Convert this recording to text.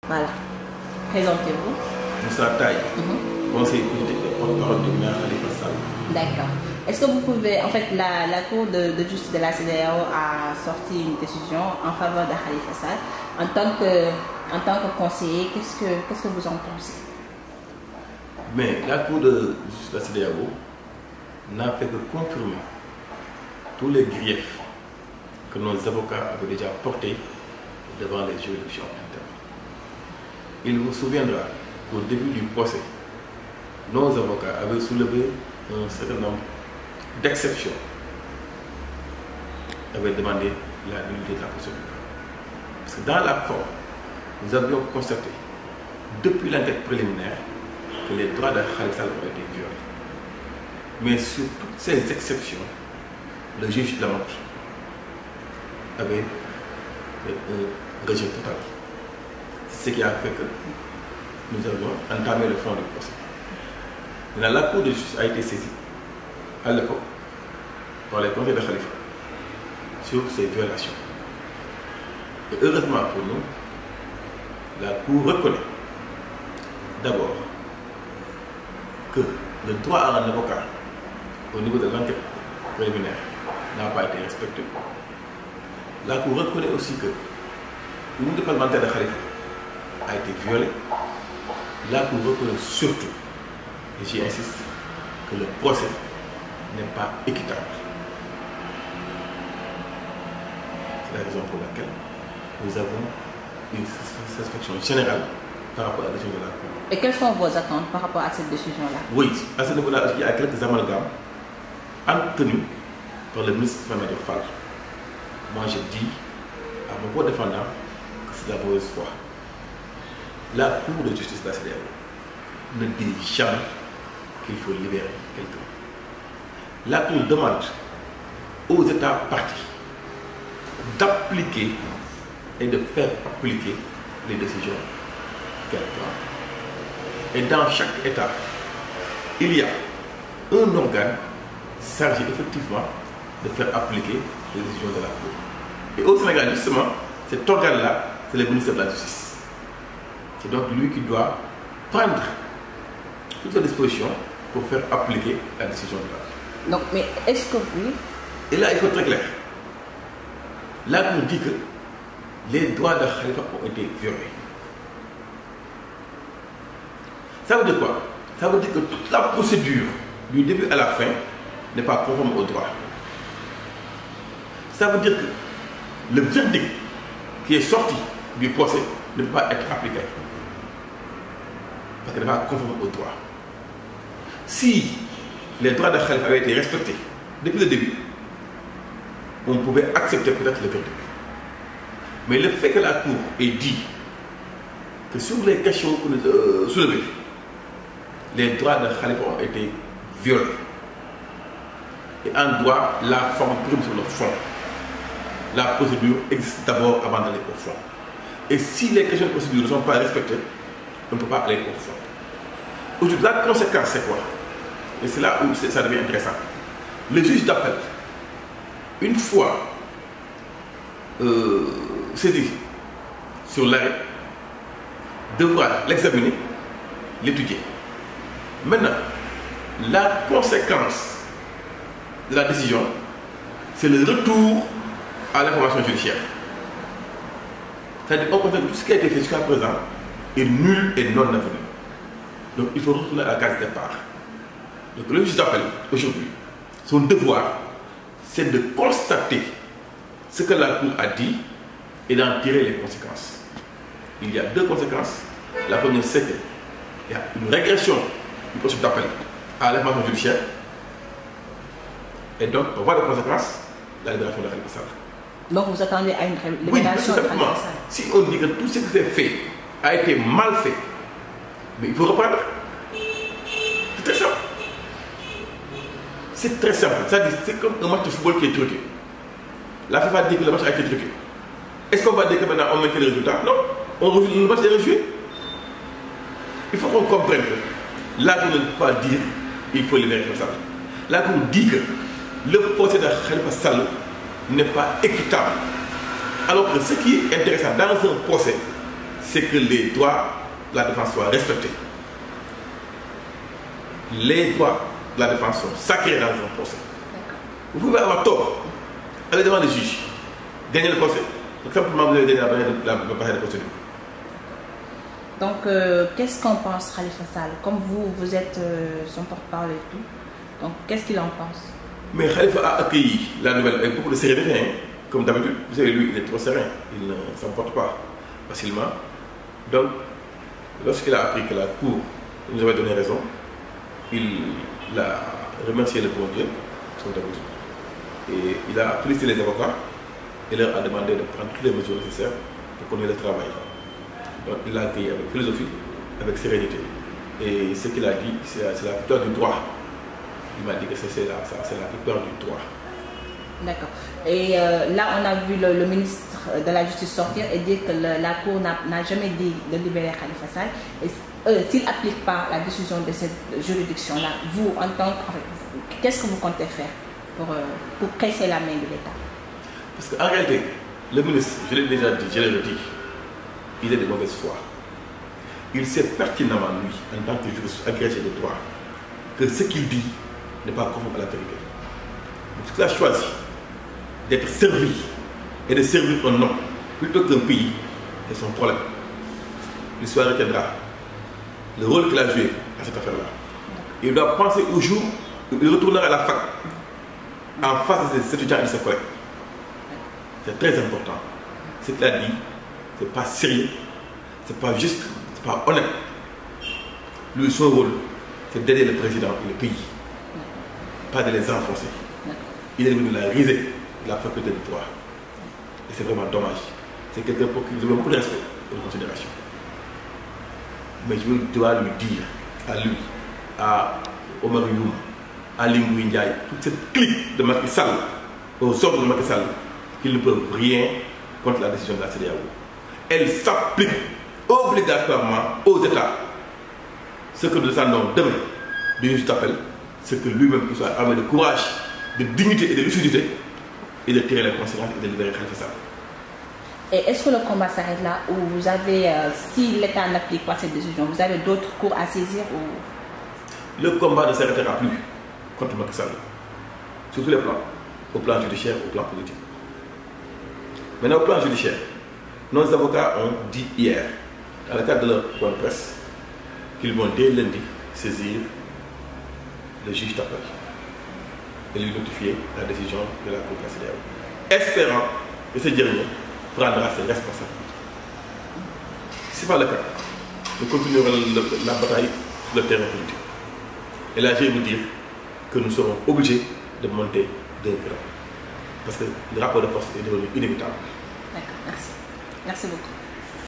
Voilà. Présentez-vous. Moussa Taye, conseiller politique et porte-parole du maire Khalifa Sall. D'accord. Est-ce que vous pouvez, en fait, la Cour de justice de la CEDEAO a sorti une décision en faveur de Khalifa Sall. En tant que conseiller, qu'est-ce que vous en pensez? Mais la Cour de justice de la CEDEAO n'a fait que confirmer tous les griefs que nos avocats avaient déjà portés devant les juridictions internes. Il vous souviendra qu'au début du procès, nos avocats avaient soulevé un certain nombre d'exceptions, avaient demandé la nullité de la procédure. Parce que dans la forme, nous avions constaté, depuis l'enquête préliminaire, que les droits de Khalifa Sall ont été violés. Mais sur toutes ces exceptions, le juge Lamotte avait un rejet total. C'est ce qui a fait que nous avons entamé le fond du procès. Maintenant, la Cour de justice a été saisie à l'époque par les conseils de Khalifa sur ces violations. Et heureusement pour nous, la Cour reconnaît d'abord que le droit à un avocat au niveau de l'enquête préliminaire n'a pas été respecté. La Cour reconnaît aussi que l'unité parlementaire de Khalifa a été violée. La Cour reconnaît surtout, et j'y insiste, que le procès n'est pas équitable. C'est la raison pour laquelle nous avons une satisfaction générale par rapport à la décision de la Cour. Et quelles sont vos attentes par rapport à cette décision-là? Oui, à ce niveau-là, il y a quelques amalgames tenus par le ministre Mamadou Fall. Moi, je dis à mon co-défendant que c'est de la mauvaise foi. La Cour de justice de la CEDEAO ne dit jamais qu'il faut libérer quelqu'un. La Cour demande aux États partis d'appliquer et de faire appliquer les décisions qu'elle prend. Et dans chaque État, il y a un organe chargé effectivement de faire appliquer les décisions de la Cour. Et au Sénégal, justement, cet organe-là, c'est le ministère de la Justice. C'est donc lui qui doit prendre toutes les dispositions pour faire appliquer la décision de la Cour. Donc, mais est-ce que vous... Et là, il faut être très clair. La Cour dit que les droits de Khalifa ont été violés. Ça veut dire quoi? Ça veut dire que toute la procédure, du début à la fin, n'est pas conforme au droit. Ça veut dire que le verdict qui est sorti du procès ne peut pas être appliqué. Parce qu'il n'est pas conforme au droit. Si les droits de Khalifa avaient été respectés depuis le début, on pouvait accepter peut-être le verdict. Mais le fait que la Cour ait dit que sur les questions que nous soulevées, les droits de Khalifa ont été violés. Et en droit, la forme prime sur le fond. La procédure existe d'abord avant d'aller au fond. Et si les questions de procédure ne sont pas respectées, on ne peut pas aller au fond. Aujourd'hui, la conséquence, c'est quoi? Et c'est là où ça devient intéressant. Le juge d'appel, une fois saisi sur l'arrêt, devra l'examiner, l'étudier. Maintenant, la conséquence de la décision, c'est le retour à l'information judiciaire. C'est-à-dire, au contraire, tout ce qui a été fait jusqu'à présent est nul et non avenu. Donc, il faut retourner à la case départ. Donc, le juge d'appel, aujourd'hui, son devoir, c'est de constater ce que la Cour a dit et d'en tirer les conséquences. Il y a deux conséquences. La première, c'est qu'il y a une régression du processus d'appel à l'information judiciaire. Et donc, on voit les conséquences, la libération de Khalifa Sall. Donc, vous attendez à une libération de Khalifa Sall? Si on dit que tout ce qui s'est fait a été mal fait, mais il faut reprendre. C'est très simple. C'est très simple. C'est comme un match de football qui est truqué. La FIFA dit que le match a été truqué. Est-ce qu'on va dire que maintenant on maintient le résultat? Non. Le match est rejoué. Il faut qu'on comprenne que la Cour ne peut pas dire qu'il faut libérer Khalifa Sall. La Cour dit que le procès de Khalifa Sall n'est pas équitable. Alors que ce qui est intéressant dans un procès, c'est que les droits de la défense soient respectés. Les droits de la défense sont sacrés dans un procès. Vous pouvez avoir tort, aller devant les juges, gagner le procès. Donc simplement vous avez gagné la bataille de procédure. Donc, qu'est-ce qu'en pense Khalifa Sall? Comme vous êtes son porte-parole et tout, donc qu'est-ce qu'il en pense? Mais Khalifa a accueilli la nouvelle avec beaucoup de sérénité, hein. Comme d'habitude. Vous savez, lui, il est trop serein, il ne s'emporte pas facilement. Donc, lorsqu'il a appris que la Cour nous avait donné raison, il a remercié le bon Dieu, son d'habitude. Et il a félicité les avocats et leur a demandé de prendre toutes les mesures nécessaires pour conduire le travail. Donc, il l'a accueilli avec philosophie, avec sérénité. Et ce qu'il a dit, c'est la victoire du droit. Il m'a dit que c'est la victoire du droit. D'accord. Et là, on a vu le ministre de la Justice sortir et dire que la Cour n'a jamais dit de libérer Khalifa Sall. Et s'il n'applique pas la décision de cette juridiction-là, vous, en tant que... qu'est-ce que vous comptez faire pour presser la main de l'État? Parce qu'en réalité, le ministre, je l'ai déjà dit, je l'ai redit, il est de mauvaise foi. Il sait pertinemment, lui, en tant que juriste agrégé de droit, que ce qu'il dit n'est pas conforme à la vérité. Parce qu'il a choisi d'être servi et de servir un homme plutôt qu'un pays, c'est son problème. L'histoire retiendra le rôle qu'il a joué à cette affaire-là. Il doit penser au jour où il retournera à la fac en face de ses étudiants et de ses collègues. C'est très important. Ce qu'il a dit, ce n'est pas sérieux, ce n'est pas juste, ce n'est pas honnête. Lui, son rôle, c'est d'aider le président et le pays, pas de les enfoncer. Il est devenu la risée de la faculté de droit. Et c'est vraiment dommage. C'est quelqu'un pour qui nous avons beaucoup de respect et de considération. Mais je dois lui dire, à lui, à Omar Youm, à Lingui Ndiaye, toute cette clique de Macky Sall, aux ordres de Macky Sall, qu'ils ne peuvent rien contre la décision de la CEDEAO. Elle s'applique obligatoirement aux États. Ce que nous attendons demain, de juste appel, c'est que lui-même soit armé de courage, de dignité et de lucidité, et de tirer les conséquences et de libérer Khalifa Sall. Et est-ce que le combat s'arrête là, ou vous avez, si l'État n'applique pas cette décision, vous avez d'autres cours à saisir ou... Le combat ne s'arrêtera plus contre Macky Sall, sur tous les plans, au plan judiciaire, au plan politique. Maintenant, au plan judiciaire, nos avocats ont dit hier, dans le cadre de leur point de presse, qu'ils vont dès lundi saisir le juge d'appel et lui notifier la décision de la Cour de la CEDEAO, espérant que ce dernier prendra ses responsabilités. Si ce n'est pas le cas, nous continuerons la bataille sur le terrain politique. Et là, je vais vous dire que nous serons obligés de monter d'un cran. Parce que le rapport de force est devenu inévitable. D'accord, merci. Merci beaucoup.